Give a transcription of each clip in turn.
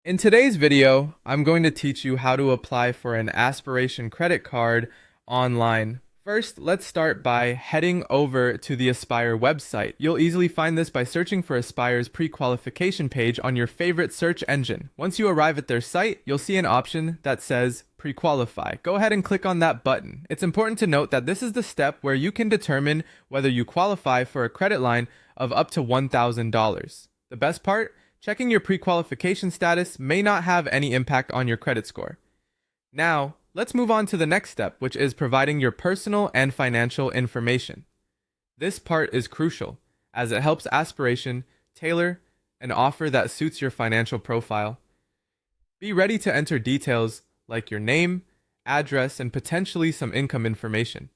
In today's video, I'm going to teach you how to apply for an Aspiration credit card online. First, let's start by heading over to the Aspire website. You'll easily find this by searching for Aspire's pre-qualification page on your favorite search engine. Once you arrive at their site, you'll see an option that says pre-qualify. Go ahead and click on that button. It's important to note that this is the step where you can determine whether you qualify for a credit line of up to $1,000. The best part? Checking your pre-qualification status may not have any impact on your credit score. Now, let's move on to the next step, which is providing your personal and financial information. This part is crucial, as it helps Aspiration tailor an offer that suits your financial profile. Be ready to enter details like your name, address, and potentially some income information.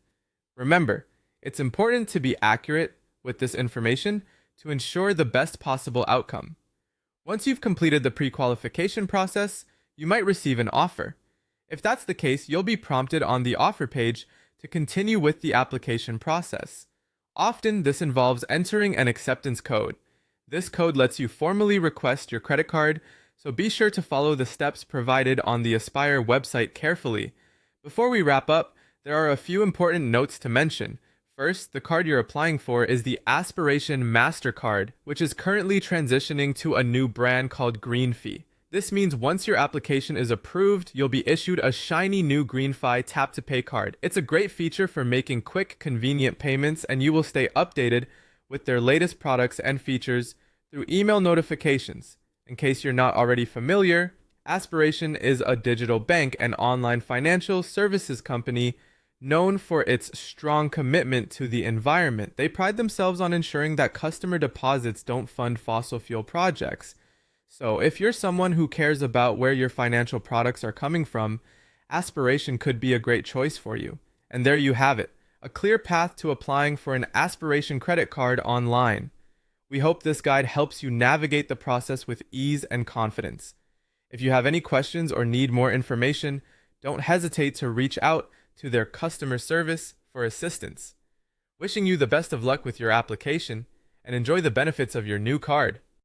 Remember, it's important to be accurate with this information to ensure the best possible outcome. Once you've completed the pre-qualification process, you might receive an offer. If that's the case, you'll be prompted on the offer page to continue with the application process. Often, this involves entering an acceptance code. This code lets you formally request your credit card, so be sure to follow the steps provided on the Aspire website carefully. Before we wrap up, there are a few important notes to mention. First, the card you're applying for is the Aspiration MasterCard, which is currently transitioning to a new brand called GreenFi. This means once your application is approved, you'll be issued a shiny new GreenFi tap-to-pay card. It's a great feature for making quick, convenient payments, and you will stay updated with their latest products and features through email notifications. In case you're not already familiar, Aspiration is a digital bank and online financial services company known for its strong commitment to the environment. They pride themselves on ensuring that customer deposits don't fund fossil fuel projects. So, if you're someone who cares about where your financial products are coming from, Aspiration could be a great choice for you. And there you have it, a clear path to applying for an Aspiration credit card online. We hope this guide helps you navigate the process with ease and confidence. If you have any questions or need more information, don't hesitate to reach out to their customer service for assistance. Wishing you the best of luck with your application and enjoy the benefits of your new card.